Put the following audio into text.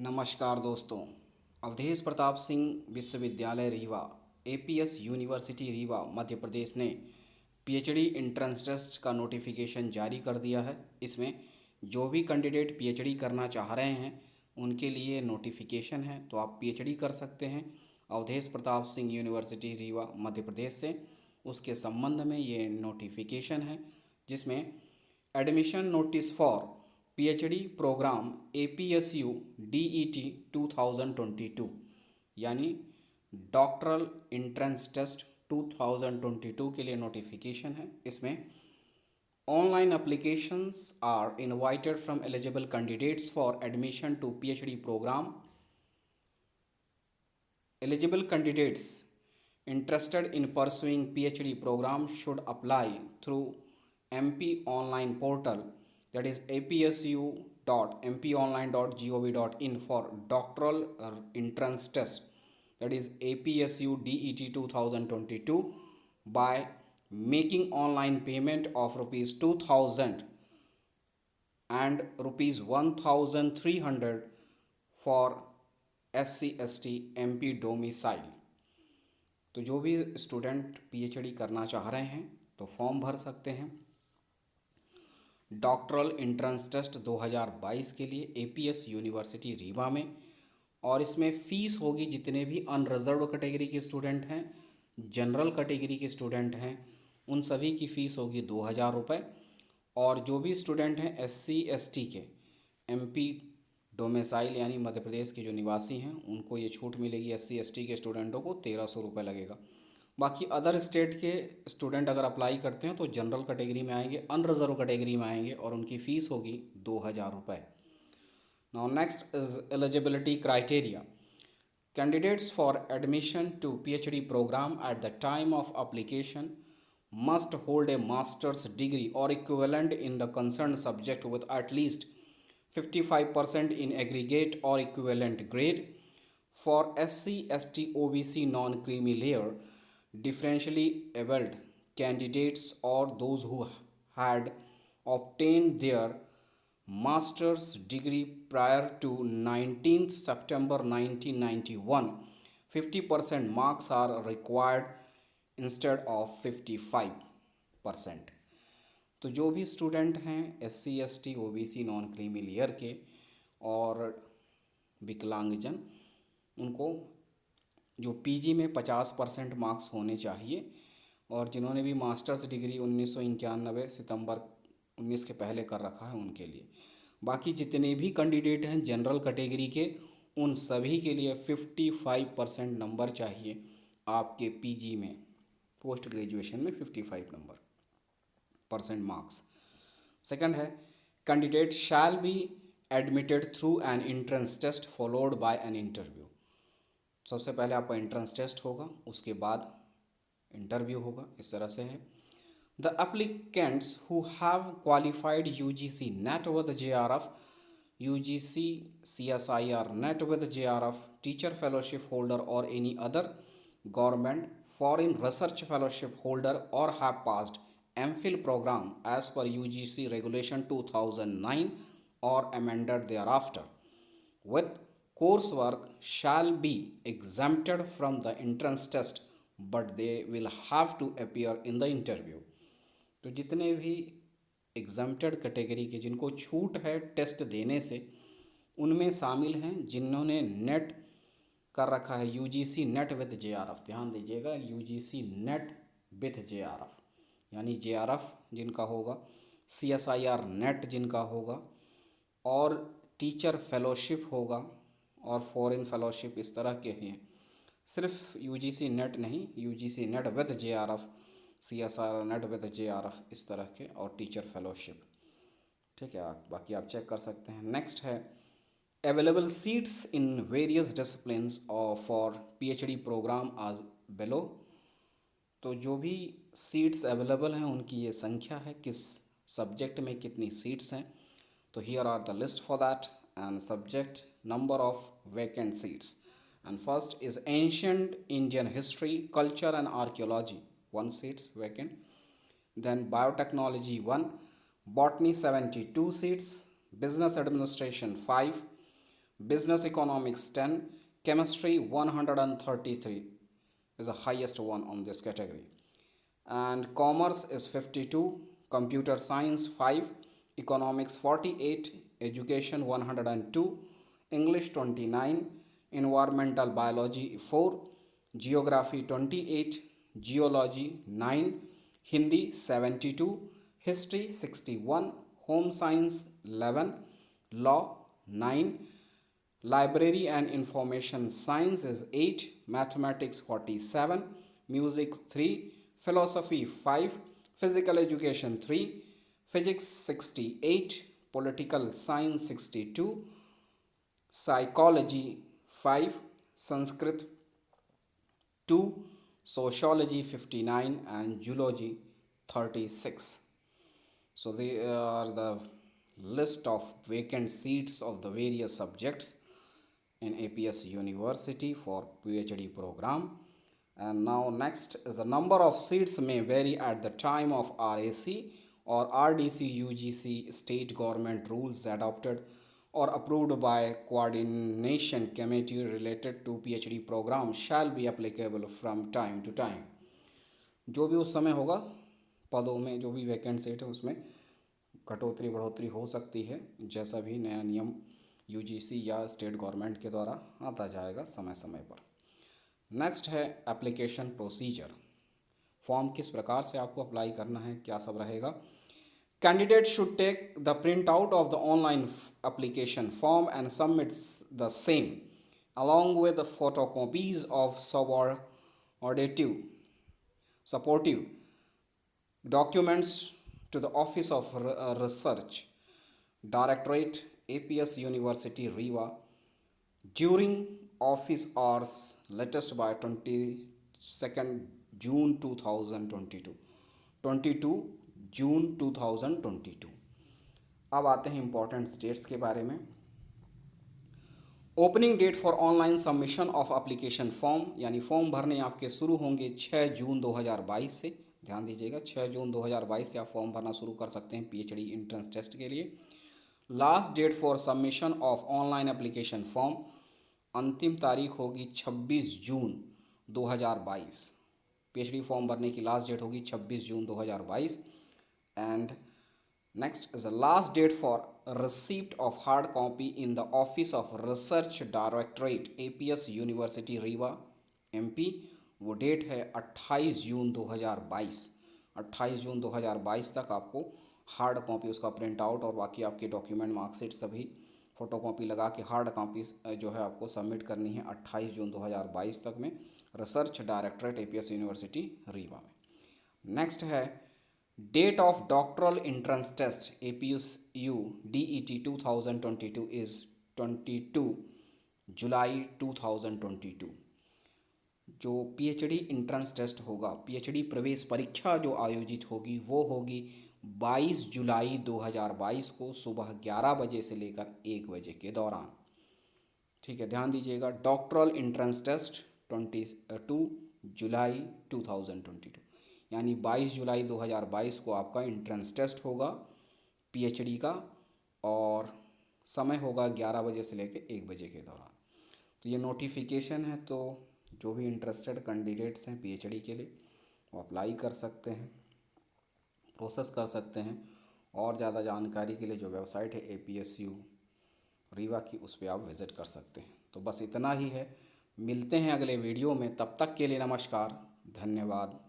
नमस्कार दोस्तों। अवधेश प्रताप सिंह विश्वविद्यालय रीवा एपीएस यूनिवर्सिटी रीवा मध्य प्रदेश ने पीएचडी एंट्रेंस टेस्ट का नोटिफिकेशन जारी कर दिया है। इसमें जो भी कैंडिडेट पीएचडी करना चाह रहे हैं उनके लिए नोटिफिकेशन है, तो आप पीएचडी कर सकते हैं अवधेश प्रताप सिंह यूनिवर्सिटी रीवा मध्य प्रदेश से। उसके संबंध में ये नोटिफिकेशन है जिसमें admission notice for PhD program APSU DET 2022 यानी डॉक्टरल एंट्रेंस टेस्ट 2022 के लिए नोटिफिकेशन है। इसमें online applications are invited from eligible candidates for admission to PhD program. Eligible candidates interested in pursuing PhD program should apply through MP online portal, that is apsu.mponline.gov.in for doctoral entrance test, that is APSU DET 2022 by making online payment of rupees 2000 and rupees 1300 for SC/ST MP domicile. तो जो भी student PhD करना चाह रहे हैं तो form भर सकते हैं डॉक्टरल एंट्रेंस टेस्ट 2022 के लिए एपीएस यूनिवर्सिटी रीवा में। और इसमें फ़ीस होगी, जितने भी अनरिजर्व कैटेगरी के स्टूडेंट हैं, जनरल कैटेगरी के स्टूडेंट हैं, उन सभी की फ़ीस होगी 2000 रुपये। और जो भी स्टूडेंट हैं SC/ST के MP डोमिसाइल यानी मध्य प्रदेश के जो निवासी हैं उनको ये छूट मिलेगी। SC/ST के स्टूडेंटों को 1300 रुपये लगेगा। बाकी अदर स्टेट के स्टूडेंट अगर अप्लाई करते हैं तो जनरल कैटेगरी में आएंगे, अनरिजर्व कैटेगरी में आएंगे और उनकी फ़ीस होगी 2000 रुपये। Now next is eligibility criteria. Candidates for admission to PhD program at the time of application must hold a master's degree or equivalent in the concerned subject with at least 55% in aggregate or equivalent grade. For SC/ST OBC non-creamy layer differentially abled candidates or those who had obtained their master's degree prior to 19th September 1991, 50% marks are required instead of 55%। तो जो भी student हैं SC/ST OBC non creamy layer के और विकलांगजन, उनको जो PG में 50% marks होने चाहिए और जिन्होंने भी मास्टर्स डिग्री 1991 सितंबर 19 के पहले कर रखा है उनके लिए। बाकी जितने भी कैंडिडेट हैं जनरल कैटेगरी के, उन सभी के लिए 55% नंबर चाहिए आपके पीजी में, पोस्ट ग्रेजुएशन में 55 नंबर % मार्क्स। सेकंड है candidate shall be admitted through an entrance test followed by an interview. सबसे पहले आपका एंट्रेंस टेस्ट होगा, उसके बाद इंटरव्यू होगा। इस तरह से है। The applicants who have qualified UGC NET with JRF, UGC CSIR NET with JRF, teacher fellowship holder और any other government foreign research fellowship holder और have passed MPhil program as per UGC regulation 2009 or amended thereafter with coursework shall be exempted from the entrance test but they will have to appear in the interview। तो जितने भी exempted category के जिनको छूट है test देने से, उनमें शामिल हैं जिन्होंने नेट कर रखा है UGC नेट विद JRF। ध्यान दीजिएगा, UGC नेट विद JRF यानी JRF जिनका होगा, CSIR नेट जिनका होगा और टीचर फेलोशिप होगा और फॉरेन फेलोशिप, इस तरह के हैं। सिर्फ UGC नेट नहीं, UGC NET with JRF, CSIR NET with JRF, इस तरह के, और टीचर फेलोशिप। ठीक है, बाकी आप चेक कर सकते हैं। नेक्स्ट है available seats in various disciplines for PhD program as below. तो जो भी सीट्स अवेलेबल हैं उनकी ये संख्या है, किस सब्जेक्ट में कितनी सीट्स हैं। तो here are the list for that and subject, number of vacant seats. And first is ancient Indian history, culture and archaeology 1 seats vacant. Then biotechnology 1, botany 72 seats, business administration 5, business economics 10, chemistry 133 is the highest one on this category, and commerce is 52, computer science 5, economics 48, education 102, english 29, environmental biology 4, geography 28, geology 9, hindi 72, history 61, home science 11, law 9, library and information science is 8, mathematics 47, music 3, philosophy 5, physical education 3, physics 68, political science 62, psychology 5, sanskrit 2, sociology 59, and zoology 36. So they are the list of vacant seats of the various subjects in APS University for PhD program. And now next is the number of seats may vary at the time of RAC or RDC UGC state government rules adopted or approved by coordination committee related to PhD program shall be applicable from time to time. जो भी उस समय होगा पदों में जो भी vacant seat है उसमें कटौती बढ़ोतरी हो सकती है, जैसा भी नया नियम यूजीसी या स्टेट गवर्नमेंट के द्वारा आता जाएगा समय समय पर। नेक्स्ट है एप्लीकेशन प्रोसीजर। फॉर्म किस प्रकार से आपको अप्लाई करना है, क्या सब रहेगा। Candidate should take the print out of the online application form and submits the same along with the photocopies of supportive documents to the Office of Research Directorate, APS University, Riva, during office hours latest by 22nd June 2022, 22 जून 2022। अब आते हैं important states के बारे में। Opening date for online submission of application form, यानी form भरने आपके शुरू होंगे 6 जून 2022 से। ध्यान दीजिएगा 6 जून 2022 से आप फॉर्म भरना शुरू कर सकते हैं पीएचडी एंट्रेंस टेस्ट के लिए। Last date for submission of online application form, अंतिम तारीख होगी 26 जून 2022। पीएचडी फॉर्म भरने की लास्ट डेट होगी 26 जून 2022। And next is the last date for receipt of hard copy in the Office of Research Directorate, APS university Rewa MP, वो date है 28 जून 2022। 28 जून 2022 तक आपको हार्ड कॉपी उसका प्रिंट आउट और बाकी आपके डॉक्यूमेंट मार्कशीट सभी फ़ोटो कॉपी लगा के हार्ड कॉपी जो है आपको सबमिट करनी है 28 जून 2022 तक में research directorate APS university Rewa में। नेक्स्ट है date of doctoral entrance test APSU DET 2022 is 22 जुलाई 2022। जो PhD एंट्रेंस टेस्ट होगा, PhD प्रवेश परीक्षा जो आयोजित होगी वो होगी 22 जुलाई 2022 को सुबह 11 बजे से लेकर 1 बजे के दौरान। ठीक है, ध्यान दीजिएगा डॉक्टरल एंट्रेंस टेस्ट 22 जुलाई 2022, यानी 22 जुलाई 2022 को आपका एंट्रेंस टेस्ट होगा PhD का और समय होगा 11 बजे से लेकर 1 बजे के दौरान। तो ये नोटिफिकेशन है, तो जो भी इंटरेस्टेड कैंडिडेट्स हैं PhD के लिए वो अप्लाई कर सकते हैं, प्रोसेस कर सकते हैं। और ज़्यादा जानकारी के लिए जो वेबसाइट है APSU रीवा की, उस पर आप विज़िट कर सकते हैं। तो बस इतना ही है, मिलते हैं अगले वीडियो में, तब तक के लिए नमस्कार, धन्यवाद।